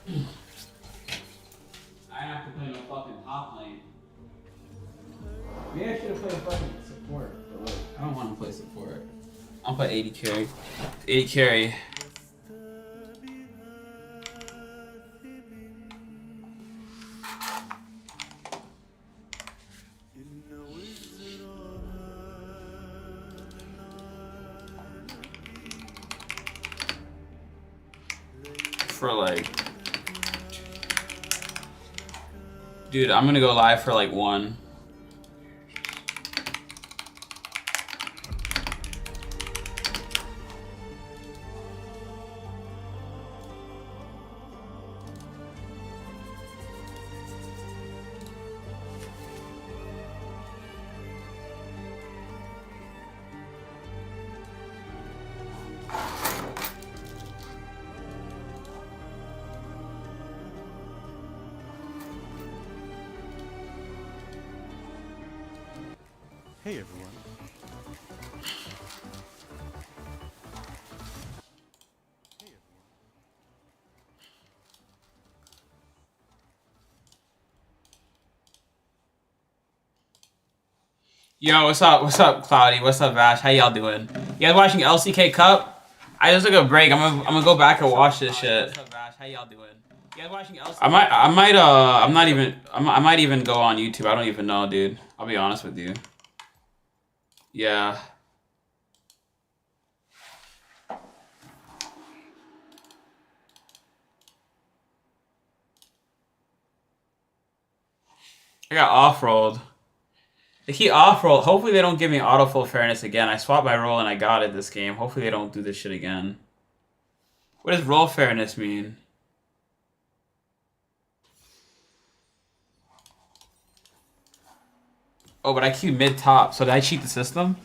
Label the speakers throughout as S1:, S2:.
S1: I have to play no fucking top lane. Maybe I should have played fucking support, but like, I don't want to play support. I'll play 80 carry. 80 carry. For like, dude, I'm gonna go live for like 1.
S2: Hey everyone.
S1: Yo, what's up? What's up, Cloudy? What's up, Vash? How y'all doing? You guys watching LCK Cup? I just took a break. I'm gonna go back and watch this shit. What's up, Vash? How y'all doing? You guys watching LCK? I might even go on YouTube. I don't even know, dude. I'll be honest with you. Yeah. I got off-rolled. They keep off-roll. Hopefully they don't give me auto full fairness again. I swapped my role and I got it this game. Hopefully they don't do this shit again. What does role fairness mean? Oh, but I queued mid-top, so did I cheat the system?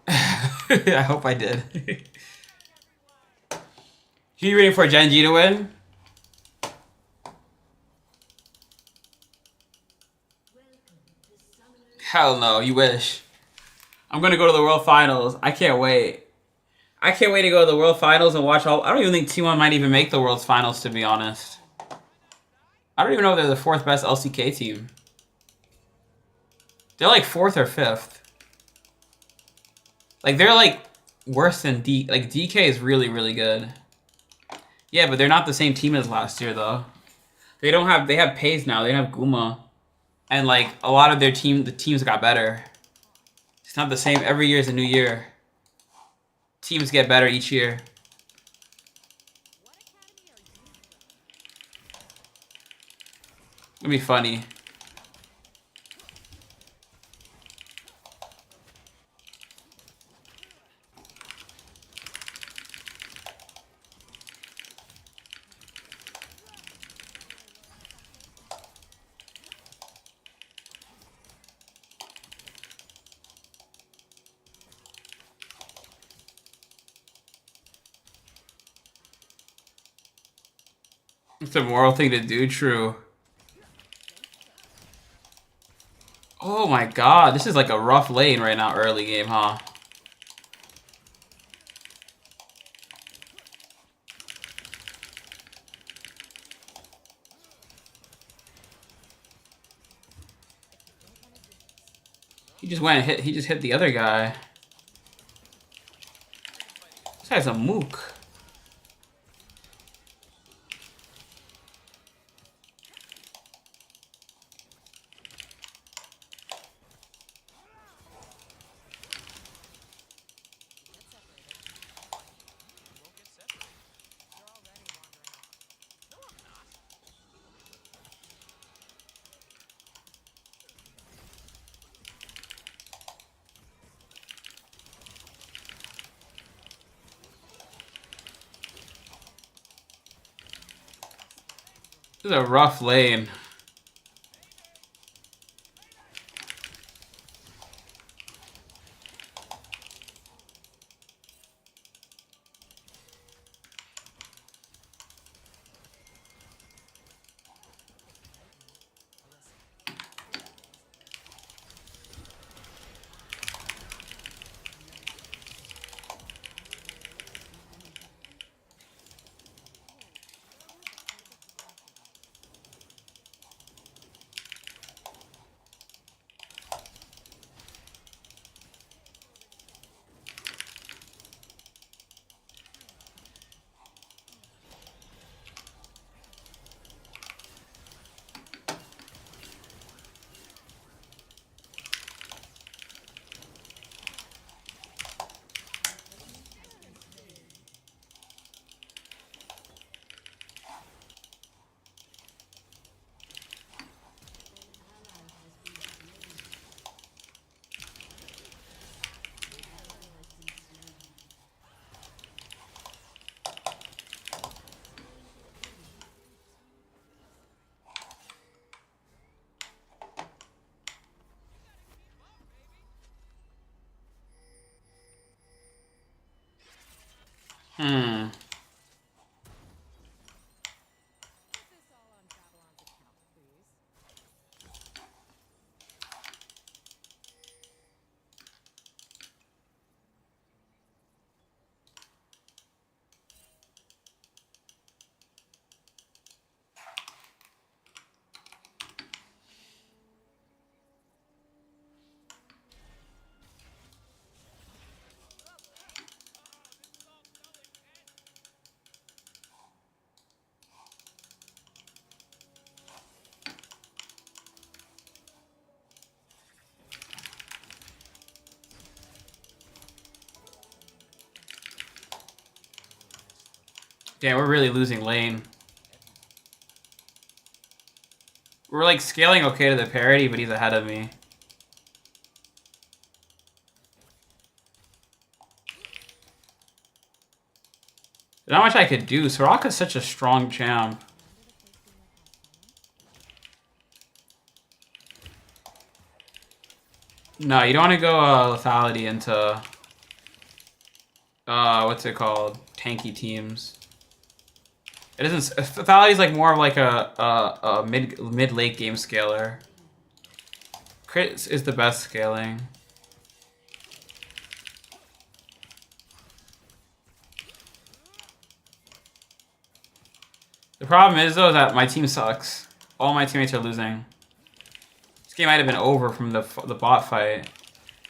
S1: I hope I did. Who are you waiting for, Gen G to win? Hell no, you wish. I'm gonna go to the World Finals. I can't wait. I can't wait to go to the World Finals and watch all... I don't even think T1 might even make the World Finals, to be honest. I don't even know if they're the 4th best LCK team. They're like 4th or 5th. Like, they're like worse than D... Like, DK is really, really good. Yeah, but they're not the same team as last year, though. They don't have... They have Pays now. They have Guma. And, like, a lot of their team... The teams got better. It's not the same. Every year is a new year. Teams get better each year. It'll be funny. It's a moral thing to do, true. Oh my god, this is like a rough lane right now, early game, huh? He just went and hit, he just hit the other guy. This guy's a mook. This is a rough lane. Hmm. Damn, we're really losing lane. We're like scaling okay to the parity, but he's ahead of me. There's not much I could do. Soraka's such a strong champ. No, you don't want to go lethality into what's it called? Tanky teams. It isn't. Lethality is like more of like a mid late game scaler. Crit is the best scaling. The problem is though that my team sucks. All my teammates are losing. This game might have been over from the bot fight.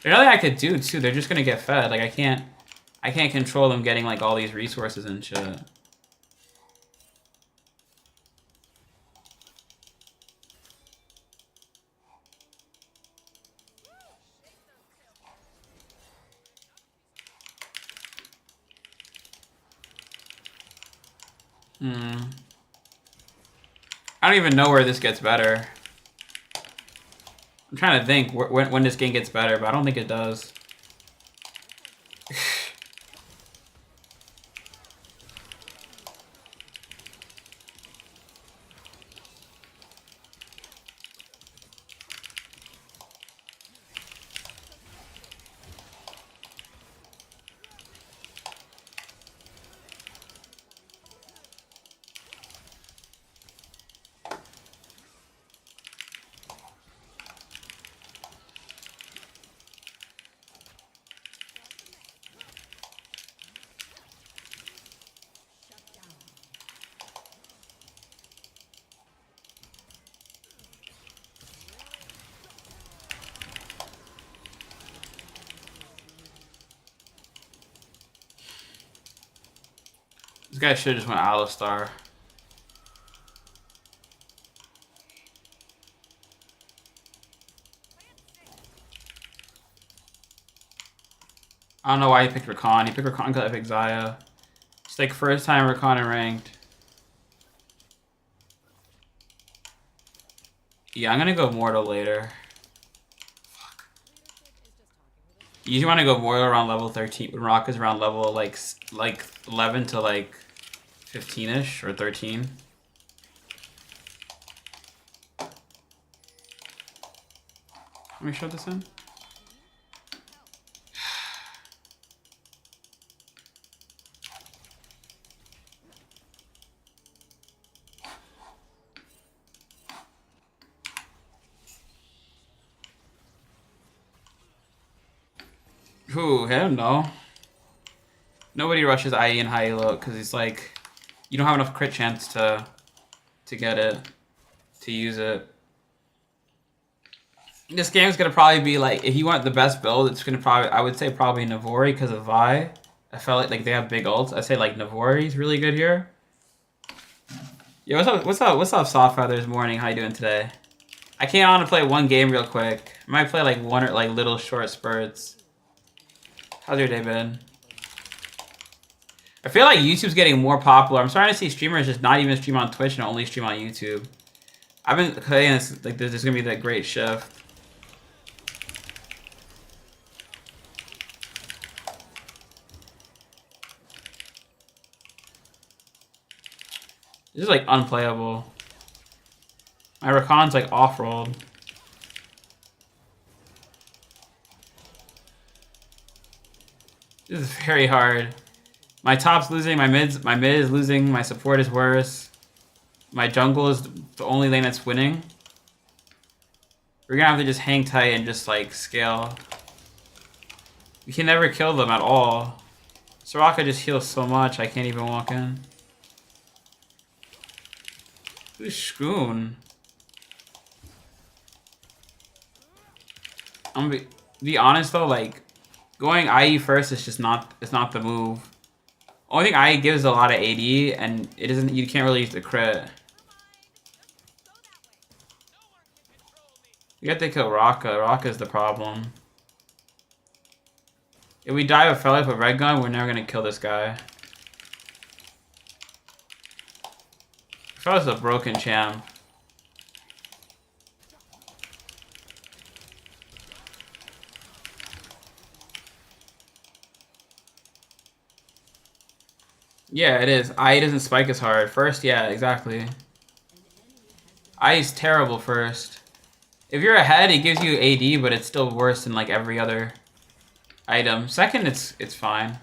S1: There's nothing I could do too. They're just gonna get fed. Like I can't control them getting like all these resources and shit. I don't even know where this gets better. I'm trying to think when this game gets better, but I don't think it does. This guy should have just went Alistar. I don't know why he picked Rakan. He picked Rakan because I picked Xayah. It's like first time Rakan in ranked. Yeah, I'm gonna go Mortal later. Fuck. You usually want to go Mortal around level 13. When Rock is around level like 11 to like 15ish or 13. Let me show this in. Ooh, I don't know. Nobody rushes IE and high elo because it's like you don't have enough crit chance to get it, to use it. This game's gonna probably be like, if you want the best build, it's gonna probably, I would say probably Navori because of Vi. I felt like they have big ults. I say like Navori's really good here. Yo, what's up, Soft Feathers Morning? How you doing today? I came on to play one game real quick. I might play like one or like little short spurts. How's your day been? I feel like YouTube's getting more popular. I'm starting to see streamers just not even stream on Twitch and only stream on YouTube. I've been saying this, like there's gonna be that great shift. This is like unplayable. My Rakan's like off-rolled. This is very hard. My top's losing, my mid is losing, my support is worse. My jungle is the only lane that's winning. We're gonna have to just hang tight and just like scale. We can never kill them at all. Soraka just heals so much, I can't even walk in. Who's Shkoon? I'm gonna be honest though, like going IE first is just not the move. Only thing IE gives a lot of AD and it isn't you can't really use the crit. We have to kill Raka. Raka's the problem. If we die with Aphelios with red gun, we're never gonna kill this guy. Aphelios is a broken champ. Yeah, it is. IE doesn't spike as hard. First, yeah, exactly. IE's terrible first. If you're ahead, it gives you AD, but it's still worse than like every other item. Second, it's fine.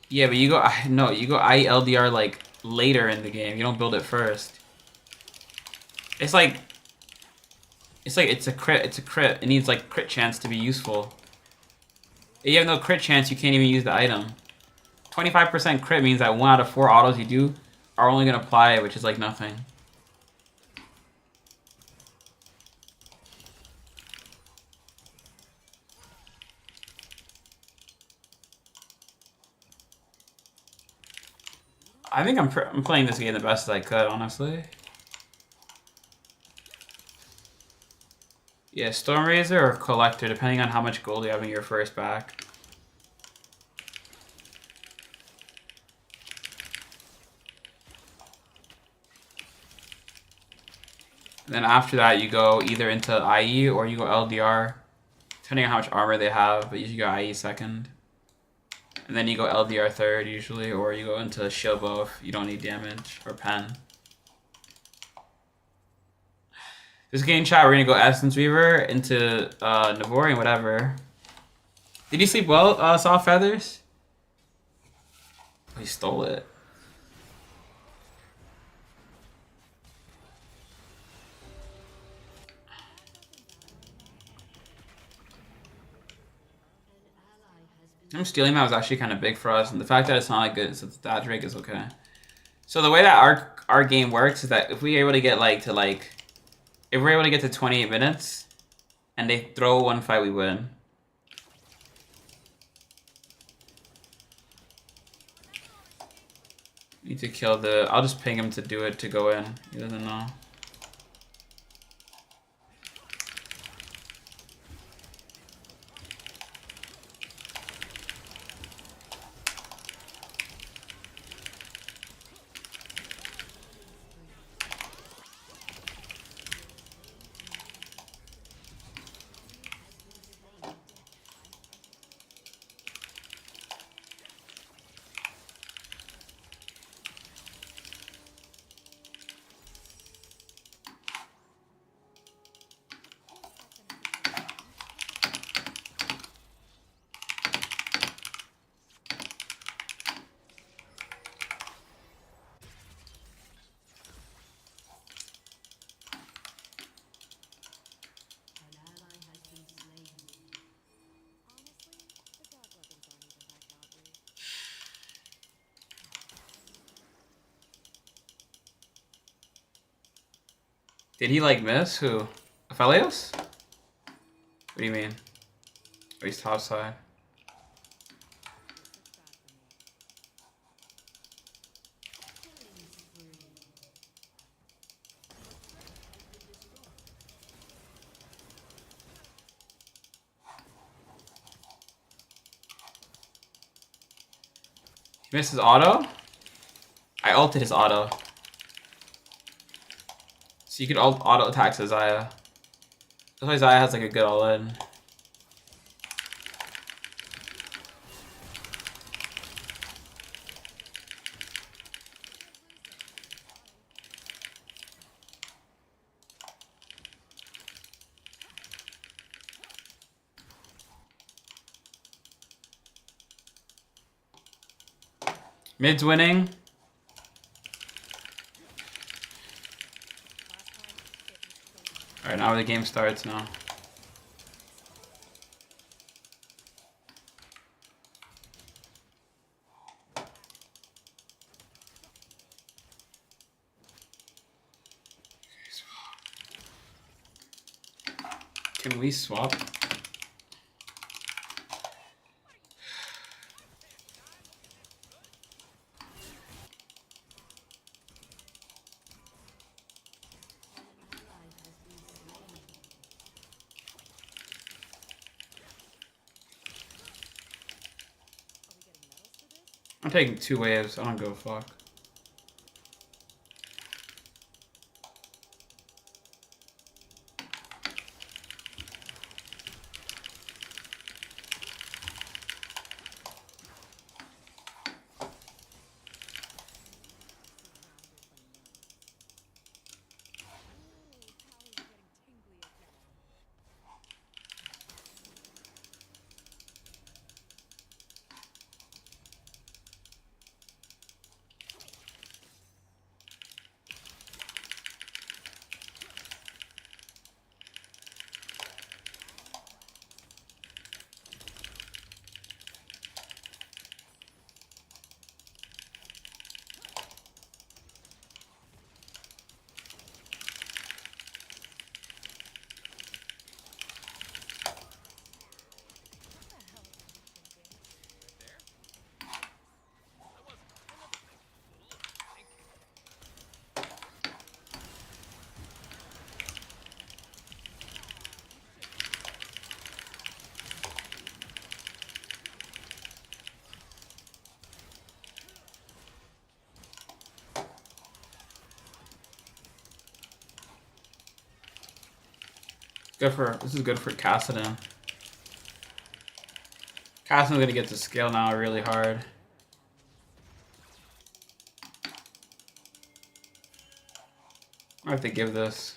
S1: Yeah, but you go no, you go IE LDR like later in the game. You don't build it first. It's a crit. It's a crit. It needs like crit chance to be useful. If you have no crit chance, you can't even use the item. 25% crit means that 1 out of 4 autos you do are only gonna apply, which is like nothing. I think I'm playing this game the best as I could, honestly. Yeah, Stormrazor or Collector, depending on how much gold you have in your first back. And then after that, you go either into IE or you go LDR, depending on how much armor they have, but usually go IE second. And then you go LDR third, usually, or you go into shield bow if you don't need damage, or pen. This game chat, we're gonna go Essence Weaver into Navori and whatever. Did you sleep well, Soft Feathers? Oh, he stole it. I'm stealing that was actually kind of big for us, and the fact that it's not like good, so that Drake is okay. So the way that our game works is that if we're able to get if we're able to get to 28 minutes, and they throw one fight, we win. Need to kill the. I'll just ping him to do it to go in. He doesn't know. Did he like miss? Who? Aphelios? What do you mean? Oh, he's top side. He missed his auto? I ulted his auto. So you could auto attack Xayah. That's why Xayah has like a good all-in. Mid's winning. Alright, now the game starts now. Can we swap? I'm taking 2 waves. I don't give a fuck. This is good for Kassadin. Kassadin's gonna get to scale now really hard. I have to give this.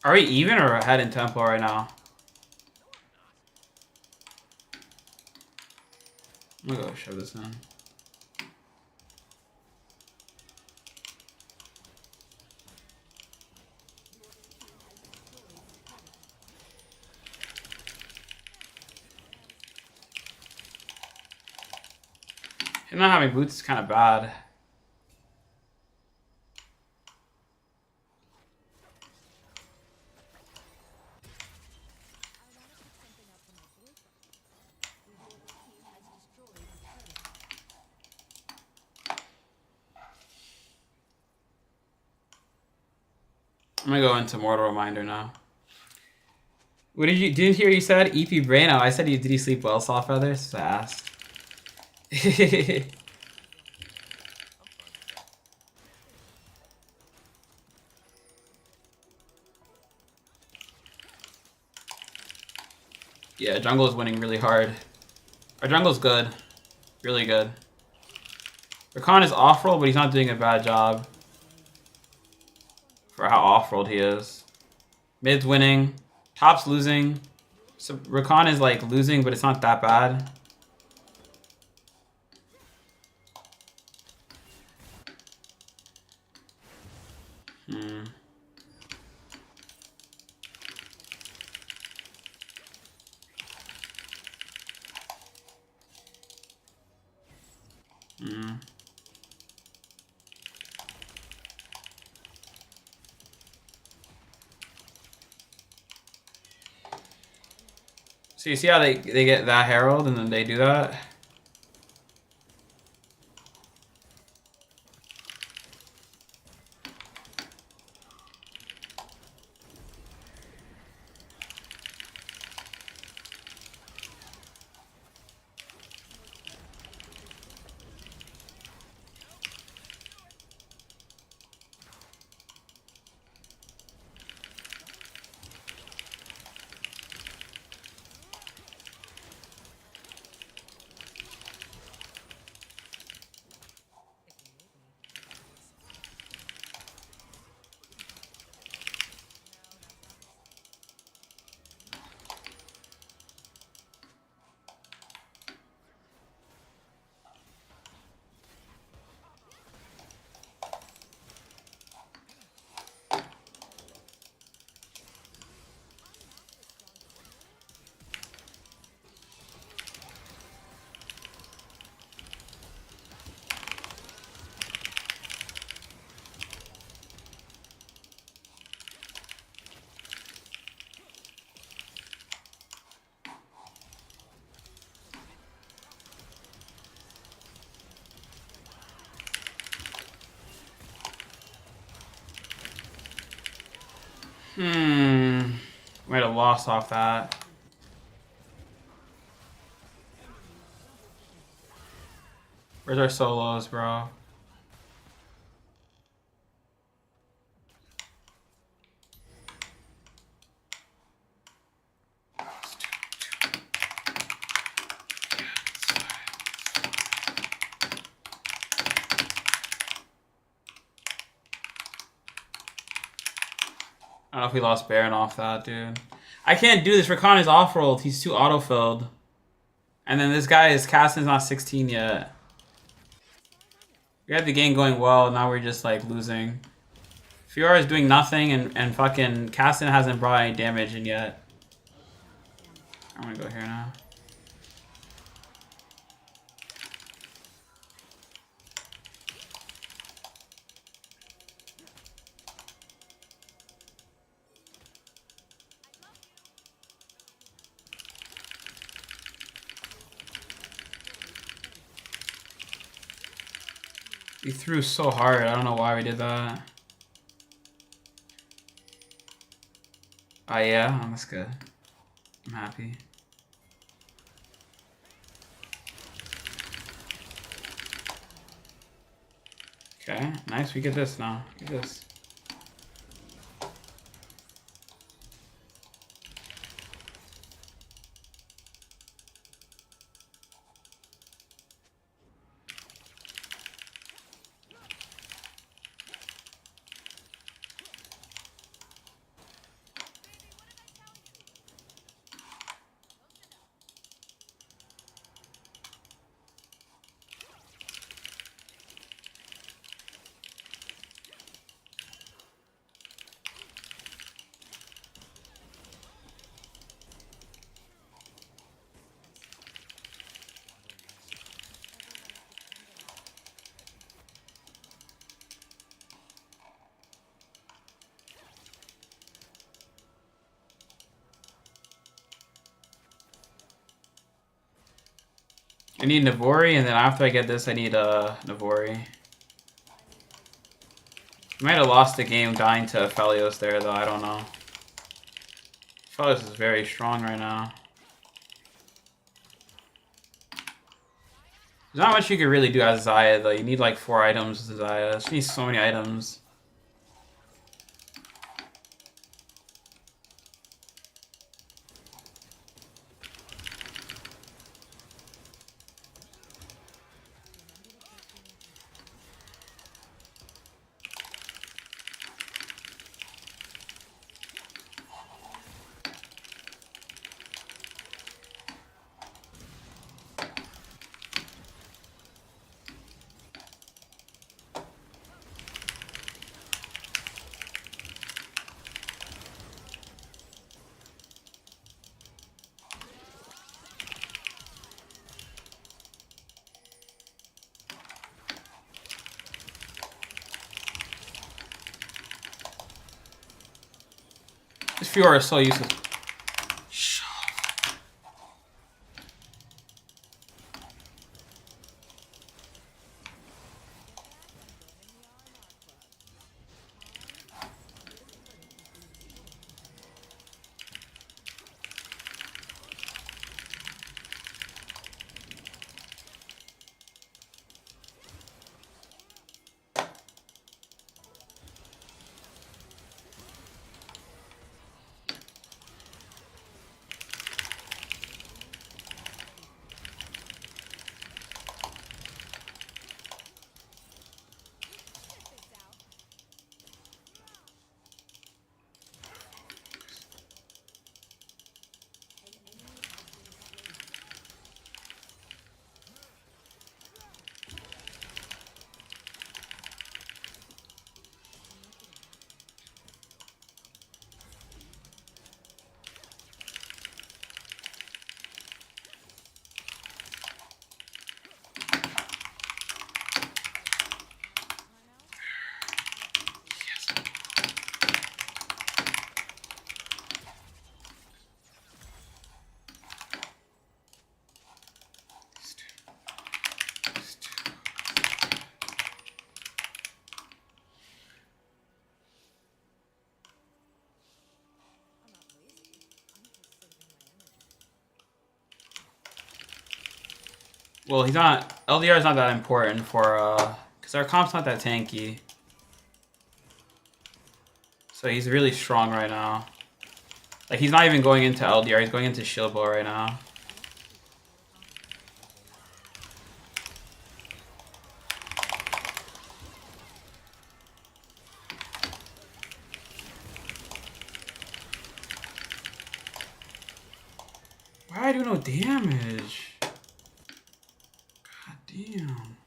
S1: Are we even or ahead in tempo right now? I'm gonna go shove this in. Him not having boots is kind of bad. I'm gonna go into Mortal Reminder now. What didn't hear you said? EP Braino. I said did he sleep well, Soft Feathers? So I asked. Yeah, jungle is winning really hard. Our jungle's good. Really good. Rakan is off-roll, but he's not doing a bad job for how off-rolled he is. Mid's winning. Top's losing. So Rakan is like losing, but it's not that bad. Mm. So you see how they get that Herald and then they do that? Might have lost off that. Where's our solos, bro? I don't know if we lost Baron off that, dude. I can't do this. Rakan is off-rolled. He's too auto-filled. And then this guy, his Caston's not 16 yet. We had the game going well, now we're just, like, losing. Fiora is doing nothing, and fucking Caston hasn't brought any damage in yet. I'm gonna go here now. We threw so hard. I don't know why we did that. Oh, yeah? Oh, that's good. I'm happy. Okay, nice. We get this now. Get this. I need Navori, and then after I get this, I need Navori. I might have lost the game dying to Aphelios there, though. I don't know. Aphelios is very strong right now. There's not much you can really do as Xayah, though. You need like 4 items as Xayah. She needs so many items. Fiora is so useless. Well, he's not. LDR is not that important for because our comp's not that tanky. So he's really strong right now. Like he's not even going into LDR. He's going into shield ball right now. Why I do no damage? God damn.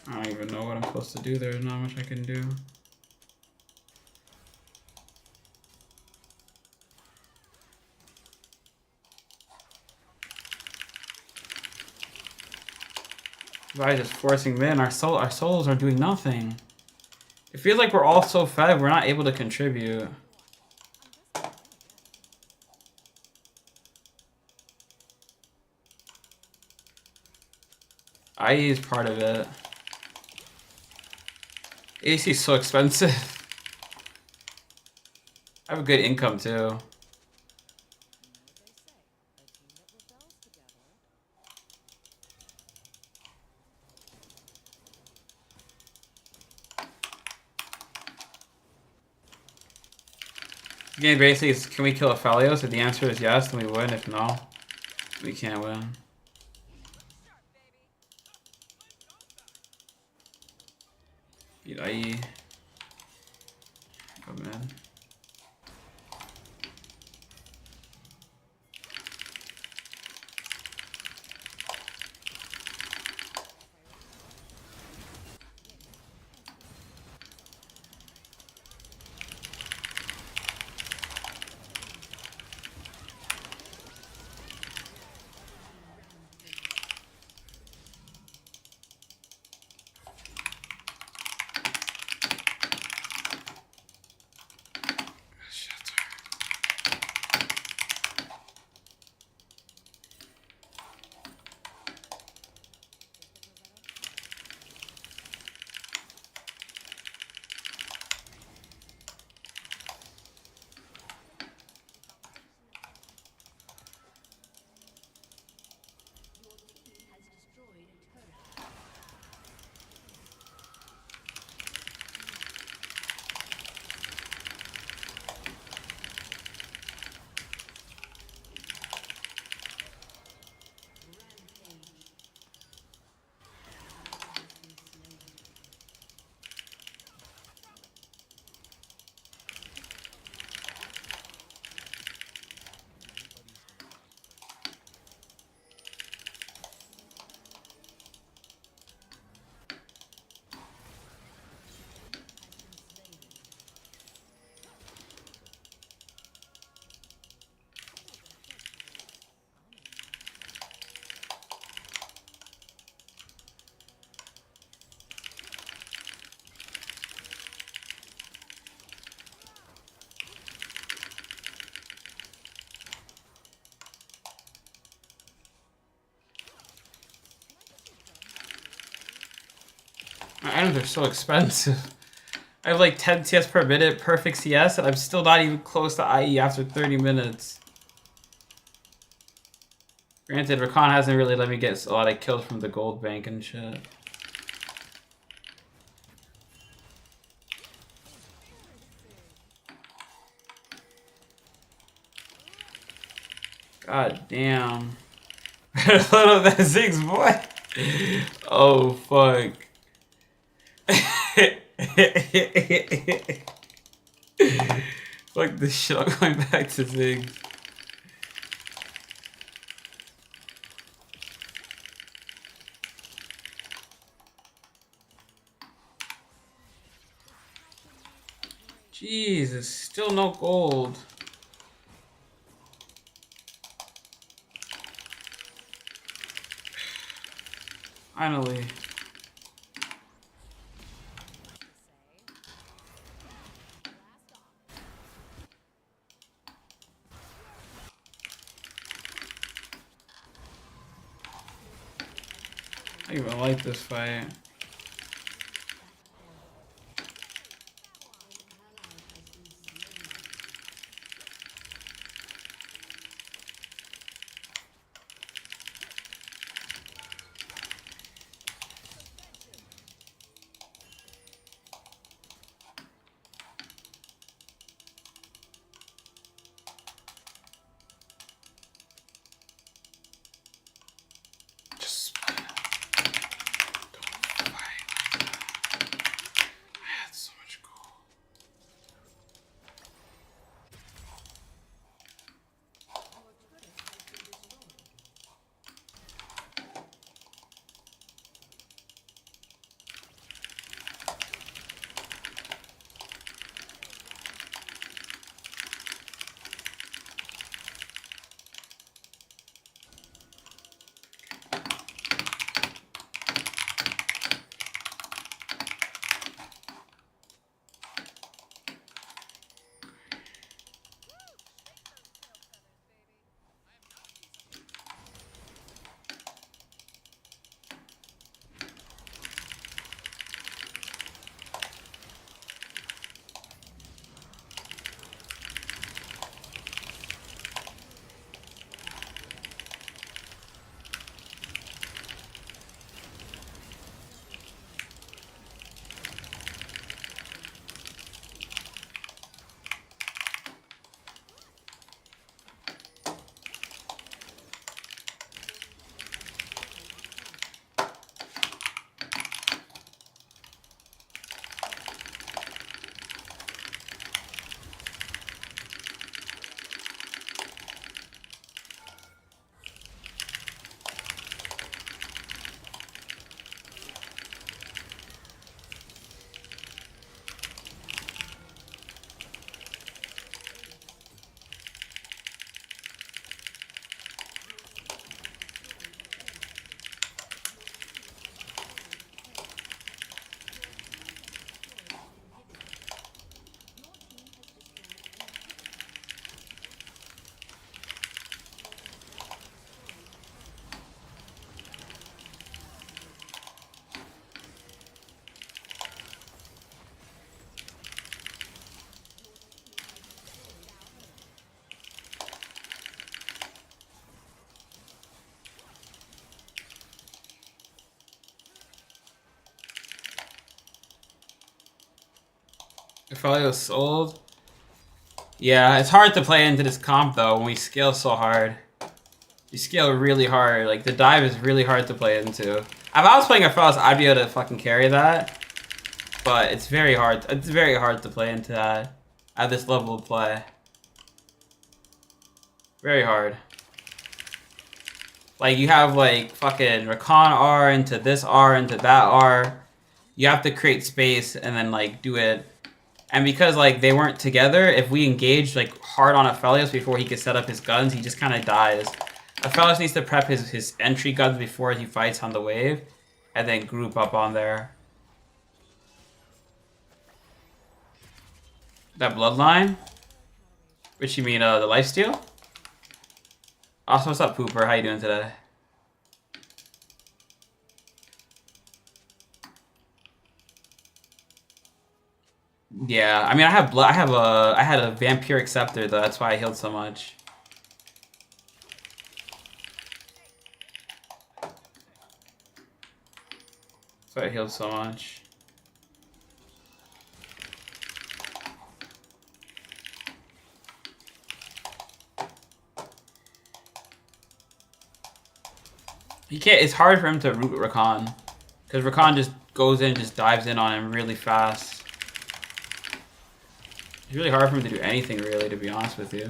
S1: I don't even know what I'm supposed to do. There's not much I can do. Why just forcing mid? Our souls are doing nothing. It feels like we're all so fed, we're not able to contribute. IE is part of it. AC is so expensive. I have a good income too. The game basically is, can we kill Aphelios? If the answer is yes, then we win. If no, we can't win. Beat IE. Go mid. My items are so expensive. I have like 10 CS per minute, perfect CS, and I'm still not even close to IE after 30 minutes. Granted, Rakan hasn't really let me get a lot of kills from the gold bank and shit. God damn. Load up that Ziggs, boy. Oh, fuck. Fuck this shit, I'm going back to Ziggs. Jesus, still no gold. Finally. I don't even like this fight. Aphelios sold. Yeah, it's hard to play into this comp though when we scale so hard. You scale really hard. Like the dive is really hard to play into. If I was playing Aphelios, I'd be able to fucking carry that. But it's very hard. It's very hard to play into that at this level of play. Very hard. Like you have like fucking Rakan R into this R into that R. You have to create space and then like do it. And because like they weren't together, if we engage like hard on Aphelios before he could set up his guns, he just kind of dies. Aphelios needs to prep his entry guns before he fights on the wave, and then group up on there. That bloodline? Which you mean the lifesteal? Also, what's up, Pooper? How you doing today? Yeah, I mean, I have blood. I had a vampiric scepter though. That's why I healed so much. So I healed so much. He can't. It's hard for him to root Rakan, because Rakan just goes in, just dives in on him really fast. It's really hard for him to do anything, really, to be honest with you.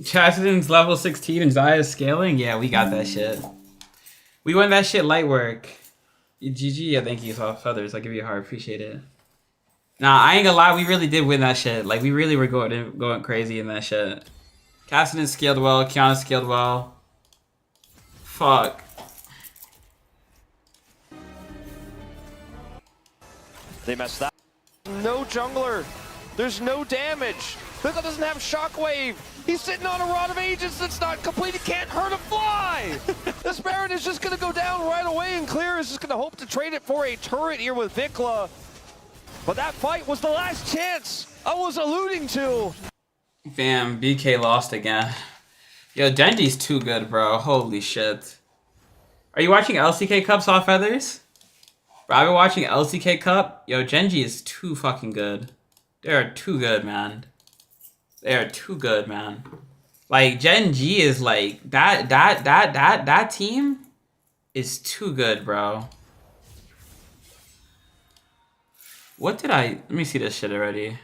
S1: Chassidon's level 16 and Xayah's scaling? Yeah, we got that shit. We won that shit light work. GG, yeah, thank you, Soft Feathers. I'll give you a heart, appreciate it. Nah, I ain't gonna lie, we really did win that shit. Like, we really were going crazy in that shit. Cassidon scaled well, Kiana scaled well. Fuck.
S2: They messed that. No jungler. There's no damage. Vickle doesn't have shockwave. He's sitting on a rod of ages that's not complete. He can't hurt a fly. This Baron is just going to go down right away, and Clear is just going to hope to trade it for a turret here with Vikla. But that fight was the last chance I was alluding to.
S1: Damn, BK lost again. Yo, Genji's too good, bro. Holy shit. Are you watching LCK Cup, Soft Feathers? Bro, I've been watching LCK Cup. Yo, Genji is too fucking good. They are too good, man. They are too good, man. Like, Gen G is like, that team is too good, bro. What did I... Let me see this shit already.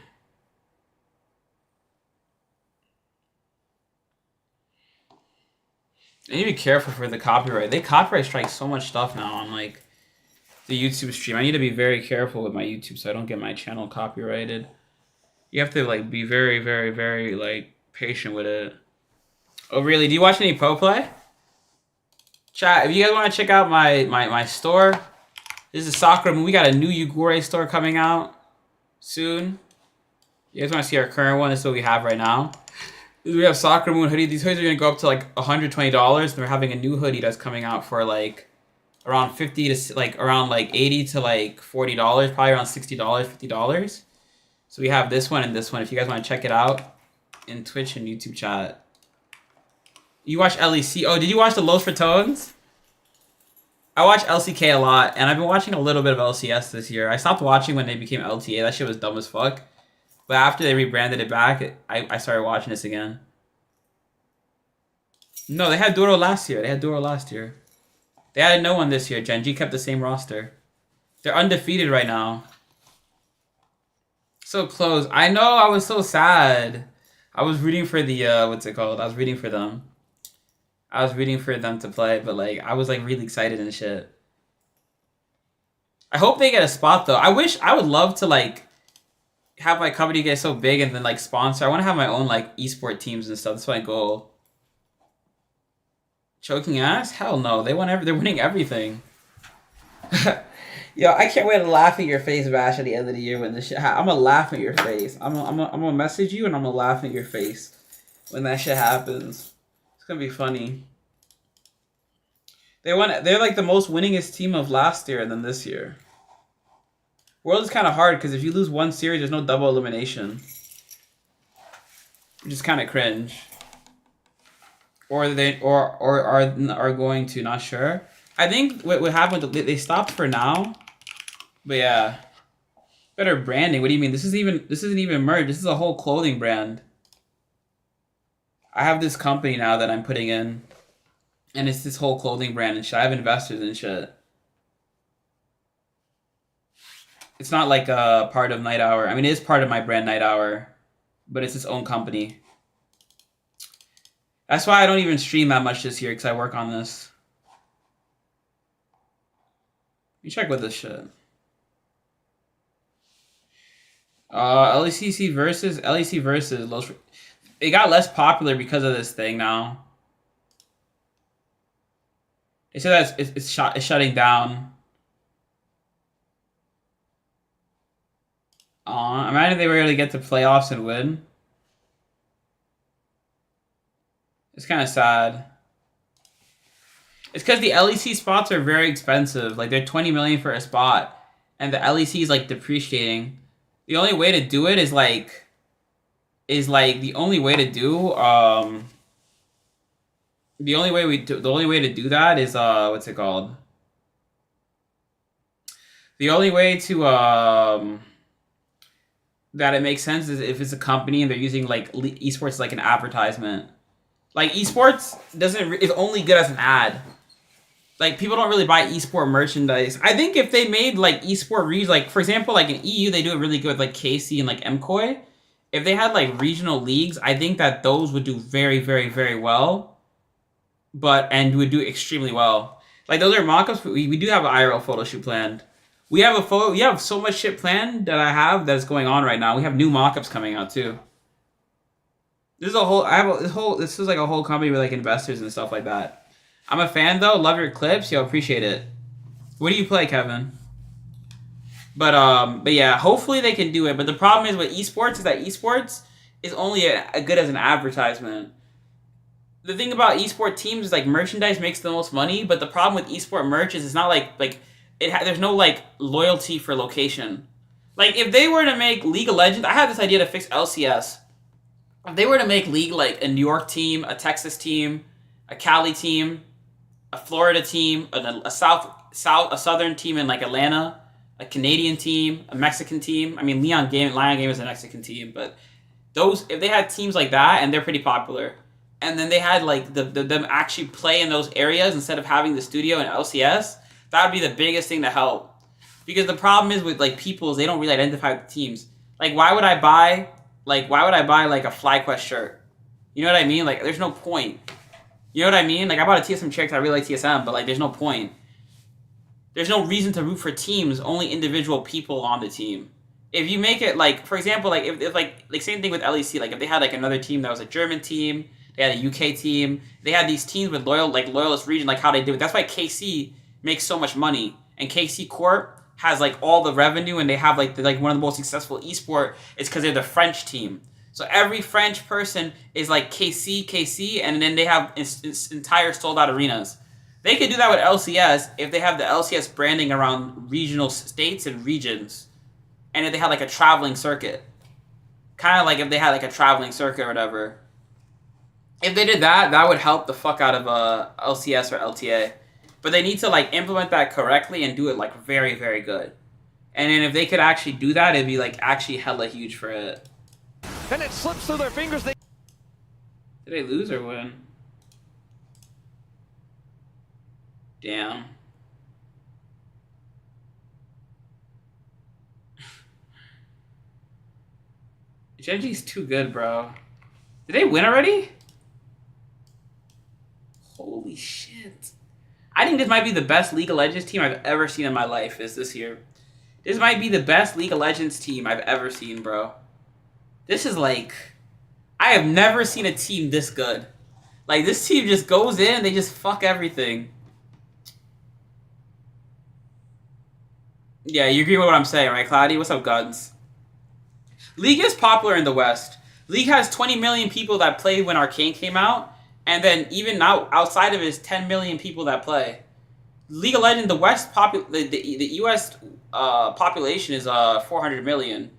S1: I need to be careful for the copyright. They copyright strike so much stuff now on, like, the YouTube stream. I need to be very careful with my YouTube so I don't get my channel copyrighted. You have to, like, be very, very, very, like, patient with it. Oh, really? Do you watch any pro play? Chat, if you guys want to check out my store, this is Sakura Moon. We got a new Yugure store coming out soon. You guys want to see our current one? This is what we have right now. We have Sakura Moon hoodie. These hoodies are going to go up to, like, $120. And we're having a new hoodie that's coming out for, like, around 50 to, like, around, like, 80 to, like, $40. Probably around $60, $50. So we have this one and this one. If you guys want to check it out in Twitch and YouTube chat. You watch LEC. Oh, did you watch the Los for Tones? I watch LCK a lot, and I've been watching a little bit of LCS this year. I stopped watching when they became LTA. That shit was dumb as fuck. But after they rebranded it back, I started watching this again. No, they had Duro last year. They added no one this year. Gen G kept the same roster. They're undefeated right now. So close. I know, I was so sad. I was rooting for the, what's it called? I was rooting for them. I was rooting for them to play, but, like, I was, like, really excited and shit. I hope they get a spot, though. I would love to, like, have my company get so big and then, like, sponsor. I want to have my own, like, esport teams and stuff. That's my goal. Choking ass? Hell no. They're winning everything. Yo, I can't wait to laugh at your face, Bash, at the end of the year when this shit I'm gonna laugh at your face. I'm gonna message you and I'm gonna laugh at your face when that shit happens. It's gonna be funny. They're like the most winningest team of last year and then this year. World is kind of hard because if you lose one series, there's no double elimination. Which is kind of cringe. Or they are going to, not sure. I think what happened, they stopped for now. But yeah, better branding. What do you mean? This isn't even merch. This is a whole clothing brand. I have this company now that I'm putting in, and it's this whole clothing brand and shit. I have investors and shit. It's not like a part of Night Hour. I mean, it is part of my brand Night Hour, but it's its own company. That's why I don't even stream that much this year, because I work on this. Let me check with this shit. LEC versus it got less popular because of this thing now. They said that it's shutting down. Imagine if they were able to get to playoffs and win. It's kind of sad. It's because the LEC spots are very expensive. Like, they're 20 million for a spot, and the LEC is like depreciating. The only way to do it is the only way to do the only way to do that is what's it called? The only way to that it makes sense is if it's a company and they're using like esports as like an advertisement. Like, esports is only good as an ad. Like, people don't really buy esport merchandise. I think if they made like esport regions, like for example, like in EU, they do it really good with like KC and like MKOI. If they had like regional leagues, I think that those would do very, very, very well. And would do extremely well. Like, those are mock-ups. We do have an IRL photo shoot planned. We have so much shit planned that I have that's going on right now. We have new mock-ups coming out too. This is like a whole company with like investors and stuff like that. I'm a fan though. Love your clips. Yo, appreciate it. What do you play, Kevin? But yeah, hopefully they can do it. But the problem is with esports is that esports is only a good as an advertisement. The thing about esport teams is like merchandise makes the most money, but the problem with esport merch is it's not there's no like loyalty for location. Like, if they were to make League of Legends, I had this idea to fix LCS. If they were to make League like a New York team, a Texas team, a Cali team, a Florida team, a southern team in like Atlanta, a Canadian team, a Mexican team. I mean, Lion Game is a Mexican team, but if they had teams like that, and they're pretty popular, and then they had like them actually play in those areas instead of having the studio in LCS, that would be the biggest thing to help. Because the problem is with like people is they don't really identify with the teams. Like, why would I buy like a FlyQuest shirt? You know what I mean? Like, there's no point. You know what I mean? Like, I bought a TSM shirt because I really like TSM, but like, there's no point. There's no reason to root for teams, only individual people on the team. If you make it like, for example, like if like same thing with LEC, like if they had like another team that was a German team, they had a UK team, they had these teams with loyalist region, like how they do it. That's why KC makes so much money, and KC Corp has like all the revenue, and they have like one of the most successful esport is because they're the French team. So every French person is like KC, and then they have entire sold out arenas. They could do that with LCS if they have the LCS branding around regional states and regions, and if they had like a traveling circuit. Kind of like if they had like a traveling circuit or whatever. If they did that, that would help the fuck out of LCS or LTA. But they need to like implement that correctly and do it like very, very good. And then if they could actually do that, it'd be like actually hella huge for it.
S2: And it slips through their fingers.
S1: Did they lose or win? Damn. Genji's too good, bro. Did they win already? Holy shit. I think this might be the best League of Legends team I've ever seen in my life is this year. This might be the best League of Legends team I've ever seen, bro. This is like... I have never seen a team this good. Like, this team just goes in and they just fuck everything. Yeah, you agree with what I'm saying, right, Cloudy? What's up, Guns? League is popular in the West. League has 20 million people that played when Arcane came out, and then even now outside of it is 10 million people that play. League of Legends, the West the US population is 400 million.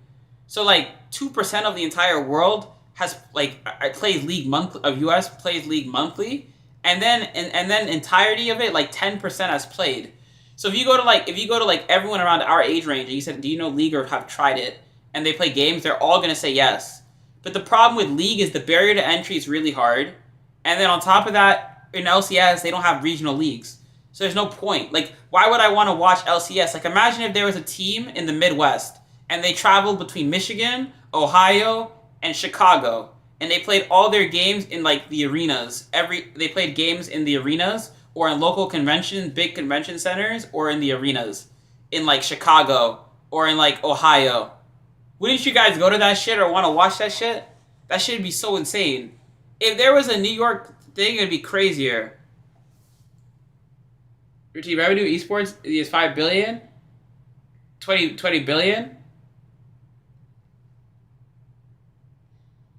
S1: So like 2% of the entire world has plays League monthly of US plays League monthly, and then entirety of it like 10% has played. So if you go to like everyone around our age range and you said, do you know League or have tried it, and they play games, they're all gonna say yes. But the problem with League is the barrier to entry is really hard, and then on top of that, in LCS they don't have regional leagues. So there's no point. Like, why would I want to watch LCS? Like, imagine if there was a team in the Midwest and they traveled between Michigan, Ohio, and Chicago, and they played all their games in like the arenas. They played games in the arenas or in local conventions, big convention centers, or in the arenas in like Chicago or in like Ohio. Wouldn't you guys go to that shit or want to watch that shit? That shit would be so insane. If there was a New York thing, it'd be crazier. Your team revenue esports is 5 billion, 20 billion.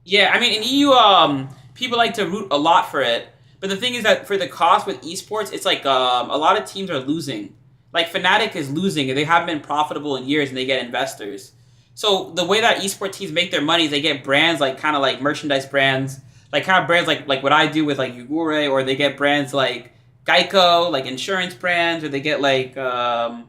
S1: Yeah, I mean in EU, people like to root a lot for it, but the thing is that for the cost with esports, it's like a lot of teams are losing. Like Fnatic is losing, and they haven't been profitable in years, and they get investors. So the way that esports teams make their money is they get brands like kind of like merchandise brands, like kind of brands like what I do with like Yugure, or they get brands like Geico, like insurance brands, or they get like a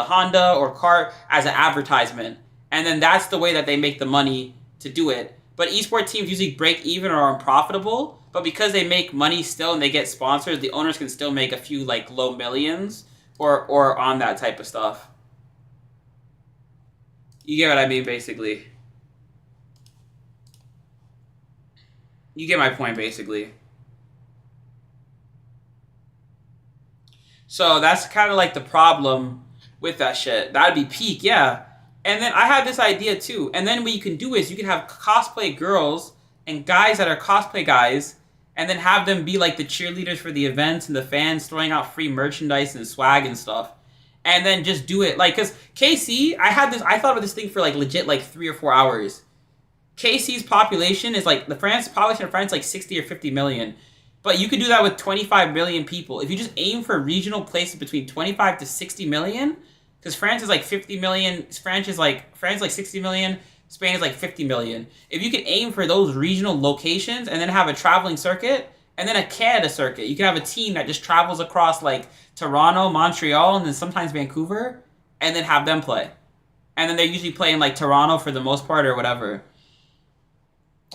S1: Honda or car as an advertisement, and then that's the way that they make the money to do it. But esports teams usually break even or are unprofitable, but because they make money still and they get sponsors, the owners can still make a few like low millions or on that type of stuff. You get what I mean, basically. You get my point, basically. So that's kind of like the problem with that shit. That'd be peak, yeah. And then I had this idea too. And then what you can do is you can have cosplay girls and guys that are cosplay guys, and then have them be like the cheerleaders for the events and the fans throwing out free merchandise and swag and stuff. And then just do it. Like, because KC, I thought of this thing for like legit like 3 or 4 hours. KC's population is like, the population of France is like 60 or 50 million. But you could do that with 25 million people. If you just aim for regional places between 25 to 60 million, because France is like 50 million, France is like 60 million, Spain is like 50 million. If you could aim for those regional locations and then have a traveling circuit and then a Canada circuit, you can have a team that just travels across like Toronto, Montreal, and then sometimes Vancouver, and then have them play. And then they usually play in like Toronto for the most part or whatever.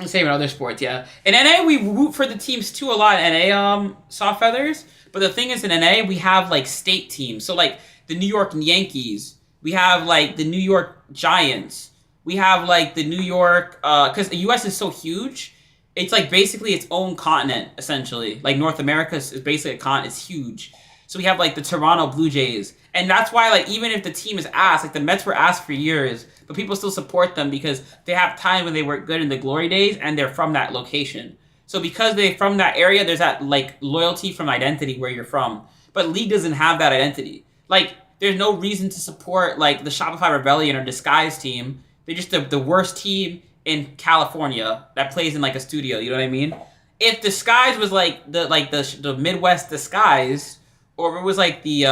S1: Same in other sports, yeah. In NA, we root for the teams too a lot in NA, Soft Feathers. But the thing is, in NA, we have like state teams. So like the New York Yankees. We have like the New York Giants. We have like the New York, because the US is so huge, it's like basically its own continent, essentially. Like North America is basically a continent, it's huge. So we have like the Toronto Blue Jays. And that's why, like, even if the team is ass, like the Mets were ass for years, but people still support them because they have time when they were good in the glory days and they're from that location. So because they're from that area, there's that, like, loyalty from identity where you're from. But League doesn't have that identity. Like, there's no reason to support, like, the Shopify Rebellion or Disguise team. They're just the worst team in California that plays in, like, a studio, you know what I mean? If Disguise was, like, the Midwest Disguise, or if it was, like, the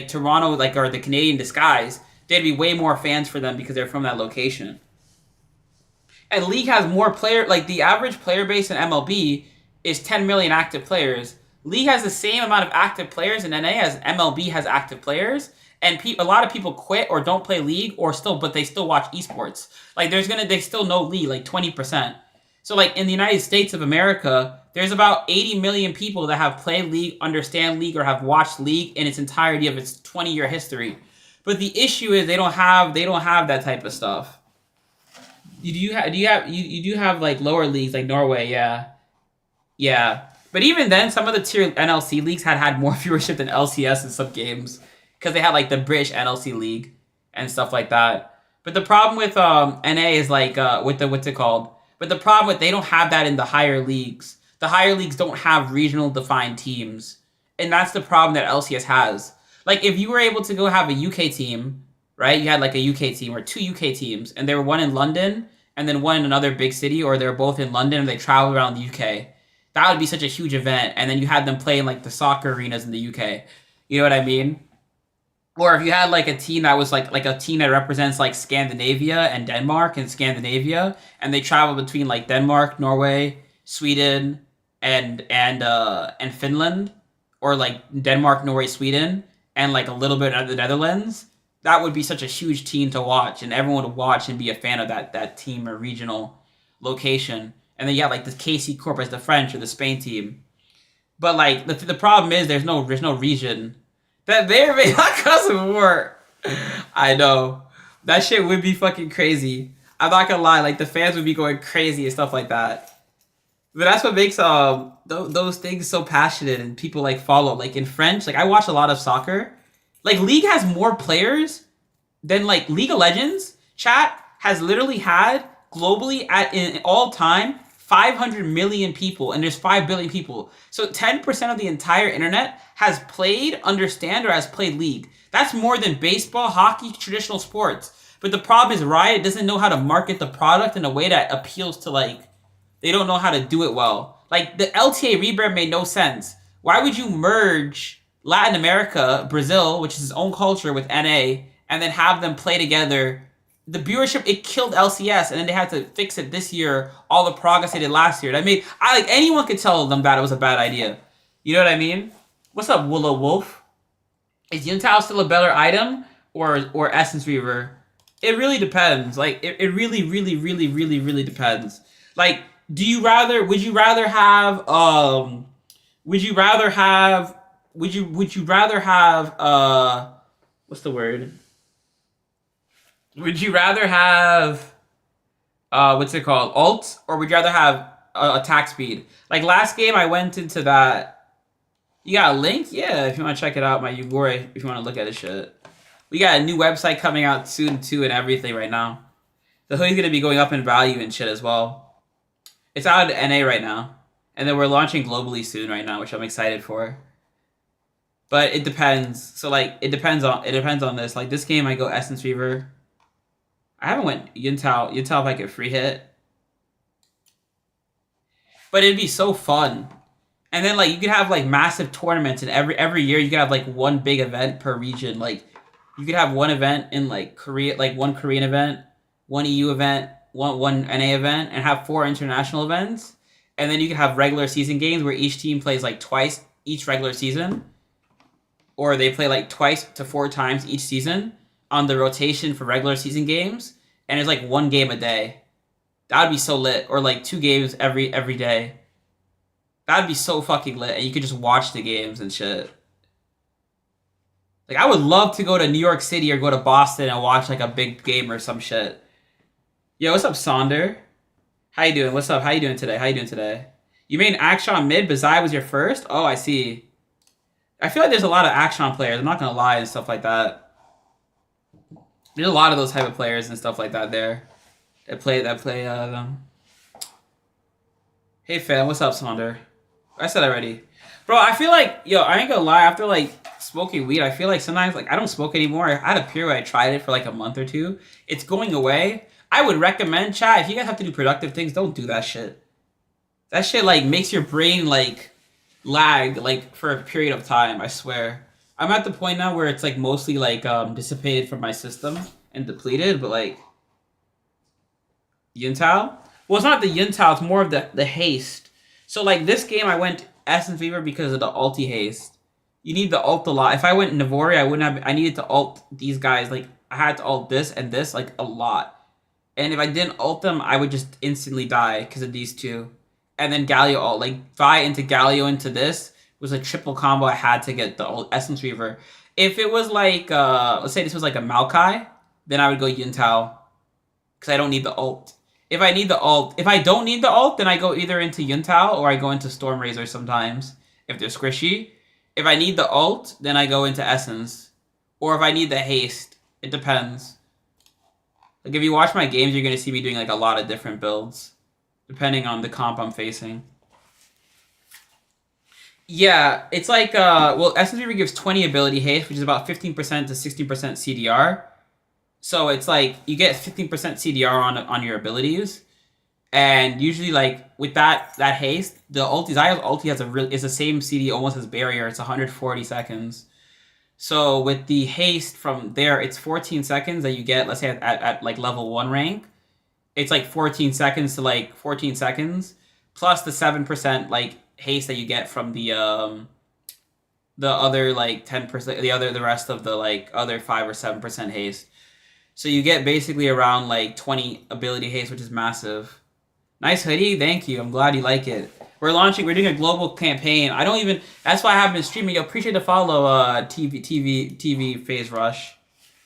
S1: Toronto, like, or the Canadian Disguise, there'd be way more fans for them because they're from that location. And League has more player, like the average player base in MLB is 10 million active players. League has the same amount of active players in NA as MLB has active players. And a lot of people quit or don't play League but they still watch esports. Like they still know League, like 20%. So like in the United States of America, there's about 80 million people that have played League, understand League, or have watched League in its entirety of its 20-year history. But the issue is they don't have that type of stuff. You do have like lower leagues like Norway, yeah. But even then, some of the tier NLC leagues had more viewership than LCS in some games because they had like the British NLC league and stuff like that. But the problem with NA is like what's it called? But the problem with they don't have that in the higher leagues. The higher leagues don't have regional defined teams, and that's the problem that LCS has. Like if you were able to go have a UK team, right? You had like a UK team or 2 UK teams, and they were one in London and then one in another big city, or they were both in London and they traveled around the UK. That would be such a huge event, and then you had them play in like the soccer arenas in the UK. You know what I mean? Or if you had like a team that was like a team that represents like Scandinavia and Denmark and Scandinavia, and they travel between like Denmark, Norway, Sweden, and Finland, or like Denmark, Norway, Sweden, and like a little bit of the Netherlands, that would be such a huge team to watch, and everyone would watch and be a fan of that team or regional location. And then you have like the KC Corp as the French or the Spain team. But like the problem is there's no region. That there may not cause a war. I know. That shit would be fucking crazy. I'm not gonna lie, like the fans would be going crazy and stuff like that. But that's what makes those things so passionate and people like follow. Like in French, like I watch a lot of soccer. Like League has more players than like League of Legends. Chat has literally had globally at in all time 500 million people, and there's 5 billion people. So 10% of the entire internet has played, understand, or has played League. That's more than baseball, hockey, traditional sports. But the problem is Riot doesn't know how to market the product in a way that appeals to like, they don't know how to do it well. Like the LTA rebrand made no sense. Why would you merge Latin America, Brazil, which is its own culture, with NA, and then have them play together? The viewership, it killed LCS, and then they had to fix it this year. All the progress they did last year. Anyone could tell them that it was a bad idea. You know what I mean? What's up, Willow Wolf? Is Yuntao still a better item or Essence Reaver? It really depends. Like it really, really, really, really, really depends. Like, would you rather have what's the word? Would you rather have what's it called? Ult, or would you rather have attack speed? Like last game I went into that. You got a link? Yeah, if you want to check it out, my Yugori, if you want to look at this shit. We got a new website coming out soon too and everything right now. The hoodie's gonna be going up in value and shit as well. It's out at NA right now. And then we're launching globally soon right now, which I'm excited for. But it depends. So like it depends on this. Like this game I go Essence Reaver. I haven't went Yuntao if I could free hit. But it'd be so fun. And then like you could have like massive tournaments, and every year you could have like one big event per region. Like you could have one event in like Korea, like one Korean event, one EU event, one NA event, and have 4 international events. And then you could have regular season games where each team plays like twice each regular season. Or they play like twice to 4 times each season on the rotation for regular season games, and it's like 1 game a day. That would be so lit. Or like 2 games every day. That would be so fucking lit, and you could just watch the games and shit. Like I would love to go to New York City or go to Boston and watch like a big game or some shit. Yo, what's up, Sonder? How you doing? What's up? How you doing today? You made an Action mid, but Xayah was your first? Oh, I see. I feel like there's a lot of Action players, I'm not gonna lie, and stuff like that. There's a lot of those type of players and stuff like that there. That play them. Hey fam, what's up, Sonder? I said already. Bro, I feel like, yo, I ain't gonna lie, after like smoking weed, I feel like sometimes like I don't smoke anymore. I had a period where I tried it for like a month or 2. It's going away. I would recommend, chat, if you guys have to do productive things, don't do that shit. That shit like makes your brain like lag like for a period of time, I swear. I'm at the point now where it's like mostly like dissipated from my system and depleted, but like Yuntao? Well, it's not the Yuntao, it's more of the haste. So like this game I went Essence Fever because of the ulti haste. You need the ult a lot. If I went Navori, I needed to ult these guys. Like I had to ult this and this like a lot. And if I didn't ult them, I would just instantly die because of these 2. And then Galio ult. Like Vi into Galio into this was a triple combo. I had to get the ult Essence Reaver. If it was like, let's say this was like a Maokai, then I would go Yuntao. Because I don't need the ult. If I don't need the ult, then I go either into Yuntao or I go into Storm Razor sometimes. If they're squishy. If I need the ult, then I go into Essence. Or if I need the haste. It depends. Like if you watch my games, you're going to see me doing like a lot of different builds. Depending on the comp I'm facing. Yeah, it's like, well, Essence Reaver gives 20 ability haste, which is about 15% to 60% CDR. So it's like, you get 15% CDR on your abilities. And usually like, with that haste, the ulti, Xayah's ulti is the same CD almost as Barrier. It's 140 seconds. So with the haste from there, it's 14 seconds that you get, let's say at like level 1 rank. It's like 14 seconds to like 14 seconds. Plus the 7% like haste that you get from the other like 10%, the rest of the like other 5 or 7% haste. So you get basically around like 20 ability haste, which is massive. Nice hoodie, thank you. I'm glad you like it. We're doing a global campaign. I don't even. That's why I haven't been streaming. Yo, appreciate the follow, TV Phase Rush.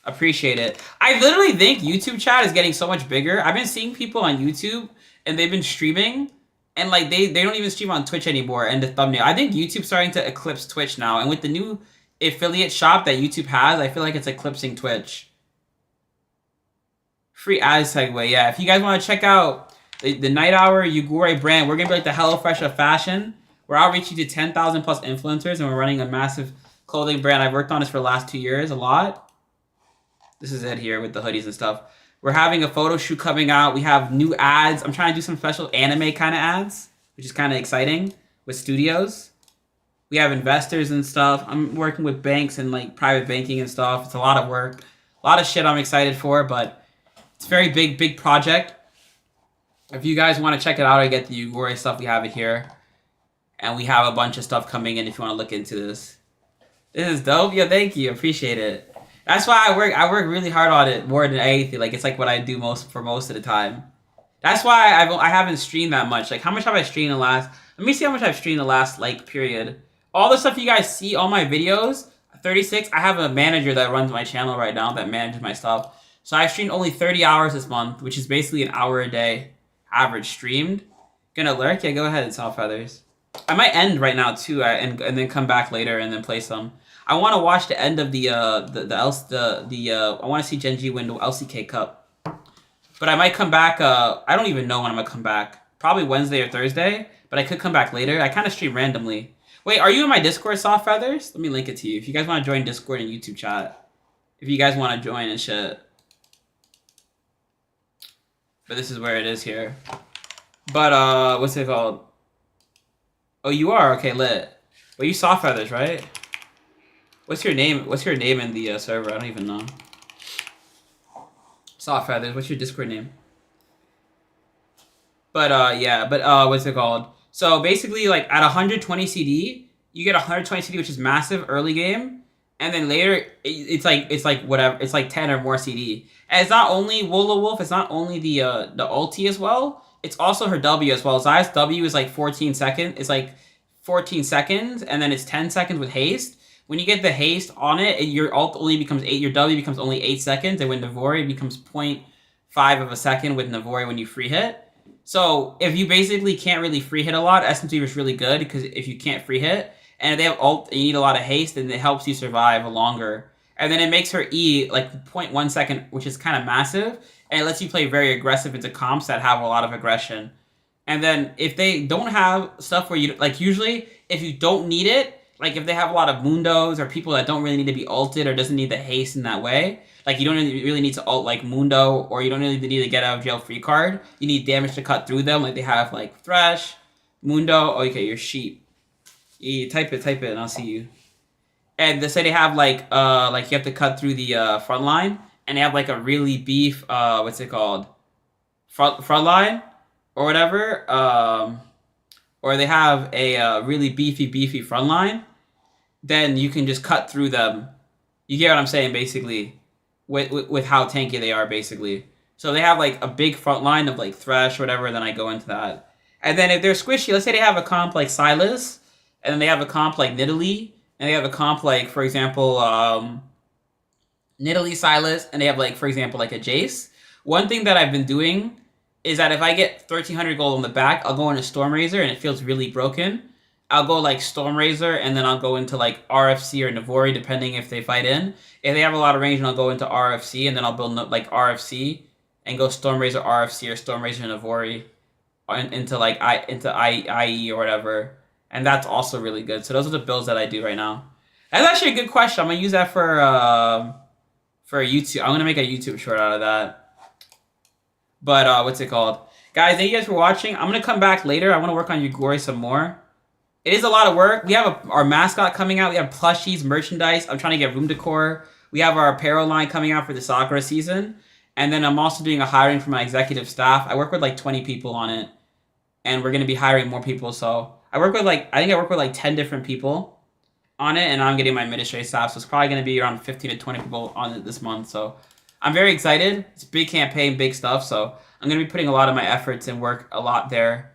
S1: Appreciate it. I literally think YouTube chat is getting so much bigger. I've been seeing people on YouTube and they've been streaming, and like they don't even stream on Twitch anymore. And the thumbnail. I think YouTube's starting to eclipse Twitch now. And with the new affiliate shop that YouTube has, I feel like it's eclipsing Twitch. Free ad segue. Yeah, if you guys want to check out the Night Hour Yugure brand, we're gonna be like the HelloFresh of fashion. We're outreaching to 10,000 plus influencers, and we're running a massive clothing brand. I've worked on this for the last 2 years a lot. This is it here with the hoodies and stuff. We're having a photo shoot coming out. We have new ads. I'm trying to do some special anime kind of ads, which is kind of exciting with studios. We have investors and stuff. I'm working with banks and like private banking and stuff. It's a lot of work. A lot of shit I'm excited for, but it's a very big project. If you guys want to check it out, I get the Yugure stuff. We have it here. And we have a bunch of stuff coming in if you want to look into this. This is dope. Yo, thank you. Appreciate it. That's why I work really hard on it more than anything. Like, it's like what I do most of the time. That's why I haven't streamed that much. Like, how much have I streamed the last... Let me see how much I've streamed the last, like, period. All the stuff you guys see, all my videos, 36, I have a manager that runs my channel right now that manages my stuff. So I've streamed only 30 hours this month, which is basically an hour a day average streamed. Gonna lurk? Yeah, go ahead, Soft Feathers. I might end right now, too, and then come back later and then play some. I want to watch the end of I want to see Genji win the LCK Cup. But I might come back, I don't even know when I'm going to come back. Probably Wednesday or Thursday, but I could come back later. I kind of stream randomly. Wait, are you in my Discord, Soft Feathers? Let me link it to you. If you guys want to join Discord and YouTube chat. If you guys want to join and shit. But this is where it is here. But, what's it called? Oh, you are? Okay, lit. Well, you Soft Feathers, right? What's your name? What's your name in the server? I don't even know. Soft Feathers. What's your Discord name? But yeah. But what's it called? So basically, like at 120 CD, you get 120 CD, which is massive early game, and then later it's like whatever. It's like 10 or more CD. And it's not only Wola Wolf. It's not only the ulti as well. It's also her W as well. Xayah's W is like 14 seconds. It's like 14 seconds, and then it's 10 seconds with haste. When you get the haste on it, your ult only becomes 8. Your W becomes only 8 seconds, and when Navori, it becomes 0.5 of a second with Navori when you free hit. So if you basically can't really free hit a lot, SMT is really good because if you can't free hit, and if they have ult and you need a lot of haste, then it helps you survive longer. And then it makes her E like 0.1 second, which is kind of massive, and it lets you play very aggressive into comps that have a lot of aggression. And then if they don't have stuff where you, like usually, if you don't need it, like if they have a lot of Mundos or people that don't really need to be ulted or doesn't need the haste in that way, like you don't really need to ult like Mundo, or you don't really need to get out of jail free card. You need damage to cut through them, like they have like Thresh, Mundo. Oh, okay, your sheep. You type it, and I'll see you. And they say they have like you have to cut through the front line, and they have like a really beef what's it called, front line or whatever, or they have a really beefy front line. Then you can just cut through them. You get what I'm saying, basically, with how tanky they are, basically. So they have like a big front line of like Thresh or whatever, then I go into that. And then if they're squishy, let's say they have a comp like Silas, and then they have a comp like Nidalee, and they have a comp like, for example, Nidalee, Silas, and they have like, for example, like a Jace. One thing that I've been doing is that if I get 1300 gold on the back, I'll go into Stormrazor and it feels really broken. I'll go like Stormrazor and then I'll go into like RFC or Navori, depending if they fight in. If they have a lot of range, then I'll go into RFC and then I'll build like RFC and go Stormrazor RFC or Stormrazor Navori into like IE or whatever. And that's also really good. So those are the builds that I do right now. That's actually a good question. I'm gonna use that for YouTube. I'm gonna make a YouTube short out of that. But what's it called? Guys, thank you guys for watching. I'm gonna come back later. I want to work on Yugure some more. It is a lot of work. We have our mascot coming out. We have plushies, merchandise. I'm trying to get room decor. We have our apparel line coming out for the Sakura season. And then I'm also doing a hiring for my executive staff. I work with like 20 people on it. And we're going to be hiring more people. So I work with like 10 different people on it. And I'm getting my administrative staff. So it's probably going to be around 15 to 20 people on it this month. So I'm very excited. It's a big campaign, big stuff. So I'm going to be putting a lot of my efforts and work a lot there.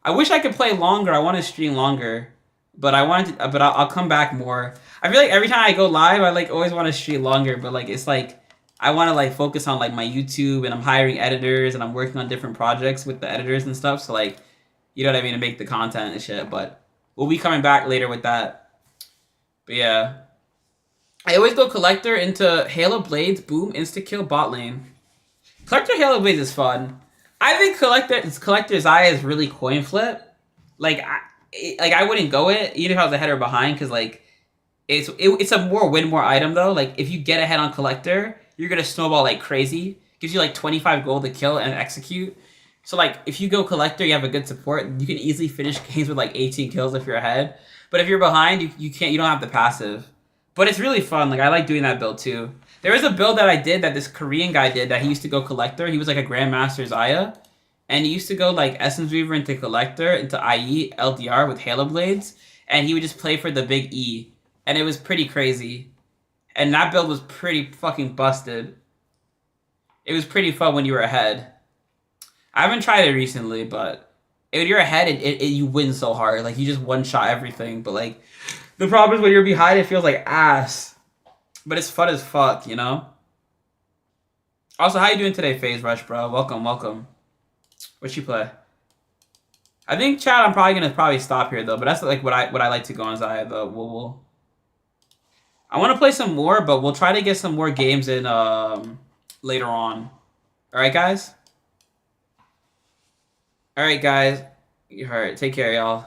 S1: I wish I could play longer. I want to stream longer, but I'll come back more. I feel like every time I go live, I like always want to stream longer, but like it's like I want to like focus on like my YouTube, and I'm hiring editors, and I'm working on different projects with the editors and stuff. So like, you know what I mean, to make the content and shit. But we'll be coming back later with that. But yeah, I always go collector into Halo Blades, boom, insta kill bot lane. Collector Halo Blades is fun. I think collector Xayah is really coin flip. Like I wouldn't go it even if I was ahead or behind, because like it's a more win more item though. Like if you get ahead on collector, you're gonna snowball like crazy. Gives you like 25 gold to kill and execute. So like if you go collector, you have a good support. You can easily finish games with like 18 kills if you're ahead. But if you're behind, you don't have the passive. But it's really fun. Like I like doing that build too. There was a build that I did that this Korean guy did that he used to go collector. He was like a Grandmaster Xayah. And he used to go like Essence Weaver into collector, into IE, LDR with Halo Blades. And he would just play for the big E. And it was pretty crazy. And that build was pretty fucking busted. It was pretty fun when you were ahead. I haven't tried it recently, but when you're ahead, you win so hard. Like, you just one-shot everything. But, like, the problem is when you're behind, it feels like ass. But it's fun as fuck, you know? Also, how you doing today, FaZe Rush, bro? Welcome, welcome. What you play? I think, chat, I'm probably gonna stop here, though. But that's, like, what I like to go on Xayah, though. I want to play some more, but we'll try to get some more games in later on. Alright, guys? Alright, guys. Alright, take care, y'all.